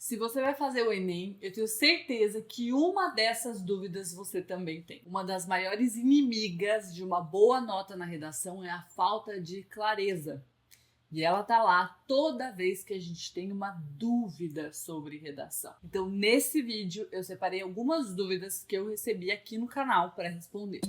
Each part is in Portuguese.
Se você vai fazer o Enem, eu tenho certeza que uma dessas dúvidas você também tem. Uma das maiores inimigas de uma boa nota na redação é a falta de clareza. E ela tá lá toda vez que a gente tem uma dúvida sobre redação. Então, nesse vídeo, eu separei algumas dúvidas que eu recebi aqui no canal para responder.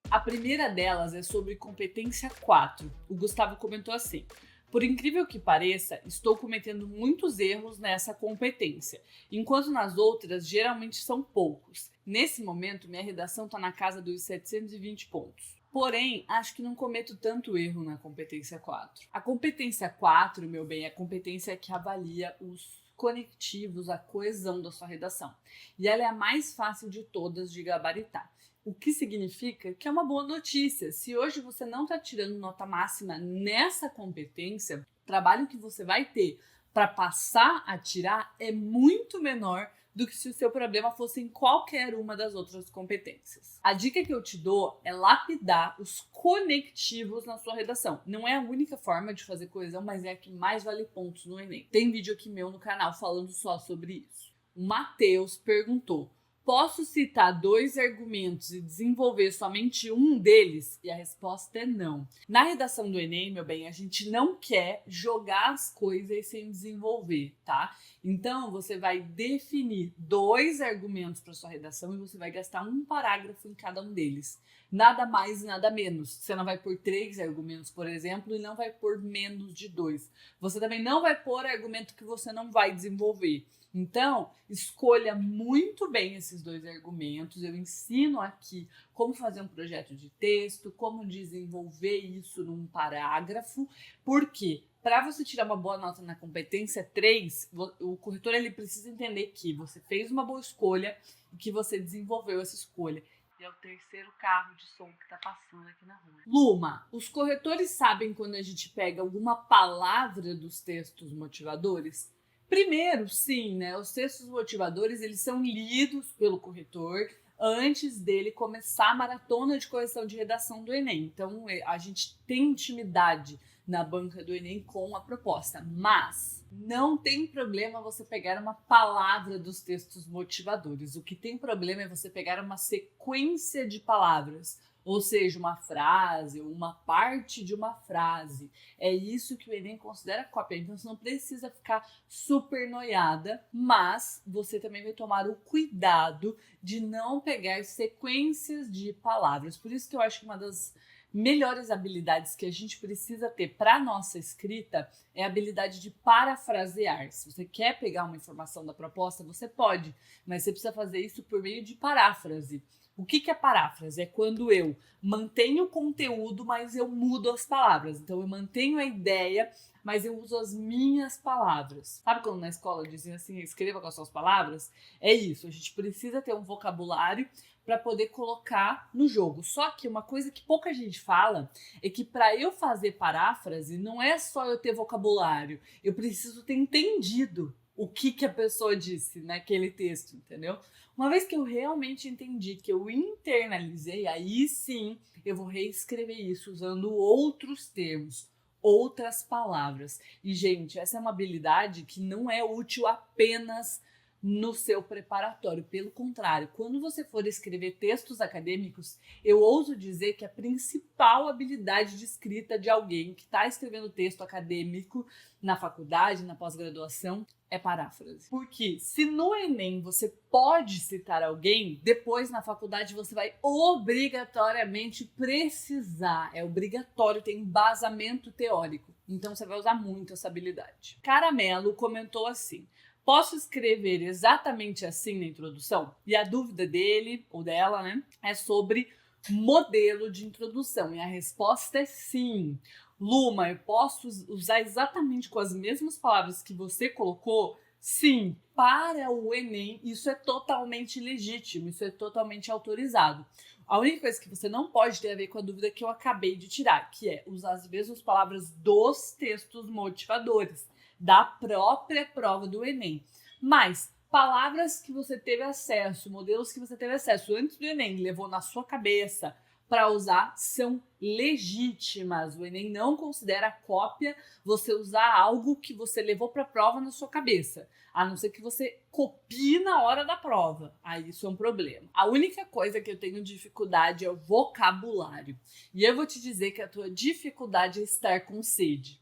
A primeira delas é sobre competência 4. O Gustavo comentou assim: por incrível que pareça, estou cometendo muitos erros nessa competência, enquanto nas outras geralmente são poucos. Nesse momento, minha redação está na casa dos 720 pontos. Porém, acho que não cometo tanto erro na competência 4. A competência 4, meu bem, é a competência que avalia os conectivos, a coesão da sua redação. E ela é a mais fácil de todas de gabaritar. O que significa que é uma boa notícia. Se hoje você não está tirando nota máxima nessa competência, o trabalho que você vai ter para passar a tirar é muito menor do que se o seu problema fosse em qualquer uma das outras competências. A dica que eu te dou é lapidar os conectivos na sua redação. Não é a única forma de fazer coesão, mas é a que mais vale pontos no Enem. Tem vídeo aqui meu no canal falando só sobre isso. O Matheus perguntou: posso citar 2 argumentos e desenvolver somente um deles? E a resposta é não. Na redação do Enem, meu bem, a gente não quer jogar as coisas sem desenvolver, tá? Então, você vai definir 2 argumentos para sua redação e você vai gastar um parágrafo em cada um deles. Nada mais e nada menos. Você não vai pôr 3 argumentos, por exemplo, e não vai pôr menos de 2. Você também não vai pôr argumento que você não vai desenvolver. Então, escolha muito bem esses 2 argumentos. Eu ensino aqui como fazer um projeto de texto, como desenvolver isso num parágrafo. Por quê? Para você tirar uma boa nota na competência 3, o corretor ele precisa entender que você fez uma boa escolha e que você desenvolveu essa escolha. E é o terceiro carro de som que tá passando aqui na rua. Luma, os corretores sabem quando a gente pega alguma palavra dos textos motivadores? Primeiro, sim, né? Os textos motivadores, eles são lidos pelo corretor antes dele começar a maratona de correção de redação do Enem. Então, a gente tem intimidade na banca do Enem com a proposta, mas não tem problema você pegar uma palavra dos textos motivadores. O que tem problema é você pegar uma sequência de palavras, ou seja, uma frase, ou uma parte de uma frase. É isso que o Enem considera cópia. Então, você não precisa ficar super noiada, mas você também vai tomar o cuidado de não pegar sequências de palavras. Por isso que eu acho que uma das melhores habilidades que a gente precisa ter para nossa escrita é a habilidade de parafrasear. Se você quer pegar uma informação da proposta, você pode, mas você precisa fazer isso por meio de paráfrase. O que é paráfrase? É quando eu mantenho o conteúdo, mas eu mudo as palavras. Então, eu mantenho a ideia, mas eu uso as minhas palavras. Sabe quando na escola diziam assim, escreva com as suas palavras? É isso, a gente precisa ter um vocabulário para poder colocar no jogo. Só que uma coisa que pouca gente fala é que para eu fazer paráfrase, não é só eu ter vocabulário, eu preciso ter entendido o que a pessoa disse naquele texto, entendeu? Uma vez que eu realmente entendi, que eu internalizei, aí sim eu vou reescrever isso usando outros termos, outras palavras. E, gente, essa é uma habilidade que não é útil apenas no seu preparatório. Pelo contrário, quando você for escrever textos acadêmicos, eu ouso dizer que a principal habilidade de escrita de alguém que está escrevendo texto acadêmico na faculdade, na pós-graduação, é paráfrase. Porque se no Enem você pode citar alguém, depois na faculdade você vai obrigatoriamente precisar. É obrigatório ter embasamento teórico. Então você vai usar muito essa habilidade. Caramelo comentou assim: posso escrever exatamente assim na introdução? E a dúvida dele, ou dela, né, é sobre modelo de introdução. E a resposta é sim. Luma, eu posso usar exatamente com as mesmas palavras que você colocou? Sim. Para o Enem, isso é totalmente legítimo, isso é totalmente autorizado. A única coisa que você não pode ter a ver com a dúvida que eu acabei de tirar, que é usar as mesmas palavras dos textos motivadores da própria prova do Enem. Mas palavras que você teve acesso, modelos que você teve acesso antes do Enem, levou na sua cabeça para usar, são legítimas. O Enem não considera cópia você usar algo que você levou para a prova na sua cabeça, a não ser que você copie na hora da prova. Aí isso é um problema. A única coisa que eu tenho dificuldade é o vocabulário. E eu vou te dizer que a tua dificuldade é estar com sede.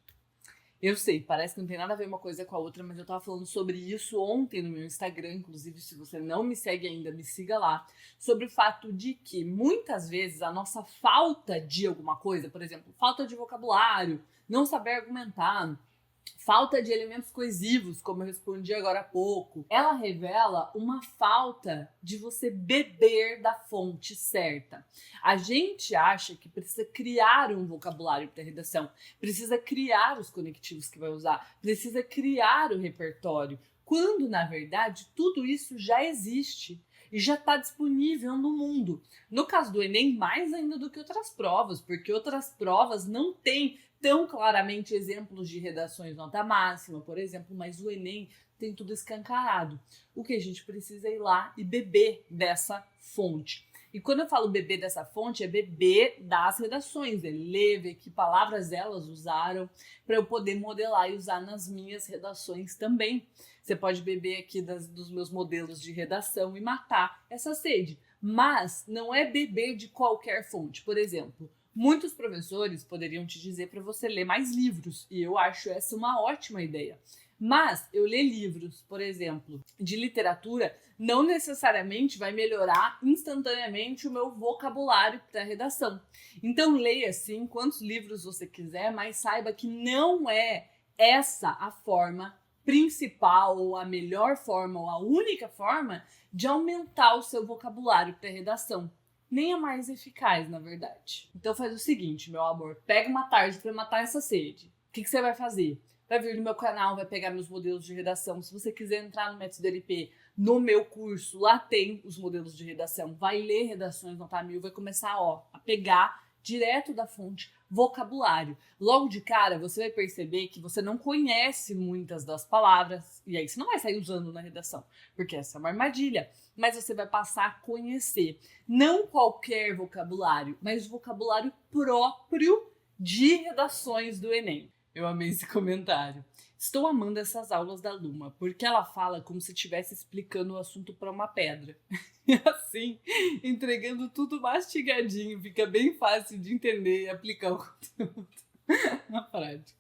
Eu sei, parece que não tem nada a ver uma coisa com a outra, mas eu tava falando sobre isso ontem no meu Instagram, inclusive se você não me segue ainda, me siga lá, sobre o fato de que muitas vezes a nossa falta de alguma coisa, por exemplo, falta de vocabulário, não saber argumentar, falta de elementos coesivos, como eu respondi agora há pouco, ela revela uma falta de você beber da fonte certa. A gente acha que precisa criar um vocabulário para redação, precisa criar os conectivos que vai usar, precisa criar o repertório, quando, na verdade, tudo isso já existe e já está disponível no mundo. No caso do Enem, mais ainda do que outras provas, porque outras provas não têm tão claramente exemplos de redações nota máxima, por exemplo, mas o Enem tem tudo escancarado. O que a gente precisa é ir lá e beber dessa fonte. E quando eu falo beber dessa fonte, é beber das redações, é ler, ver que palavras elas usaram para eu poder modelar e usar nas minhas redações também. Você pode beber aqui dos meus modelos de redação e matar essa sede. Mas não é beber de qualquer fonte. Por exemplo, muitos professores poderiam te dizer para você ler mais livros, e eu acho essa uma ótima ideia. Mas eu ler livros, por exemplo, de literatura, não necessariamente vai melhorar instantaneamente o meu vocabulário para redação. Então leia sim quantos livros você quiser, mas saiba que não é essa a forma principal, ou a melhor forma, ou a única forma de aumentar o seu vocabulário para redação. Nem a mais eficaz, na verdade. Então faz o seguinte, meu amor, pega uma tarde para matar essa sede. O que você vai fazer? Vai vir no meu canal, vai pegar meus modelos de redação. Se você quiser entrar no Método LP, no meu curso, lá tem os modelos de redação. Vai ler redações nota 1000, vai começar a pegar direto da fonte vocabulário. Logo de cara, você vai perceber que você não conhece muitas das palavras, e aí você não vai sair usando na redação, porque essa é uma armadilha, mas você vai passar a conhecer não qualquer vocabulário, mas o vocabulário próprio de redações do Enem. Eu amei esse comentário. Estou amando essas aulas da Luma, porque ela fala como se estivesse explicando o assunto para uma pedra. E assim, entregando tudo mastigadinho, fica bem fácil de entender e aplicar o conteúdo na prática.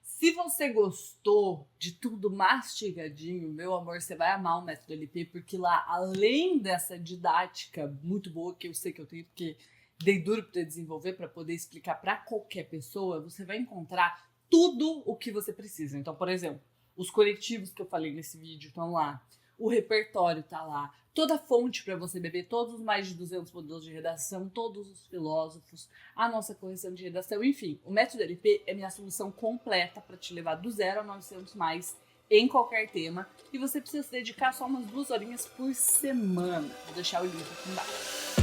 Se você gostou de tudo mastigadinho, meu amor, você vai amar o Método LP, porque lá, além dessa didática muito boa que eu sei que eu tenho, porque dei duro para desenvolver, para poder explicar para qualquer pessoa, você vai encontrar tudo o que você precisa. Então, por exemplo, os conectivos que eu falei nesse vídeo estão lá, o repertório tá lá, toda a fonte para você beber, todos os mais de 200 modelos de redação, todos os filósofos, a nossa correção de redação, enfim, o Método LP é minha solução completa para te levar do 0 a 900 mais em qualquer tema, e você precisa se dedicar só umas 2 horinhas por semana. Vou deixar o link aqui embaixo.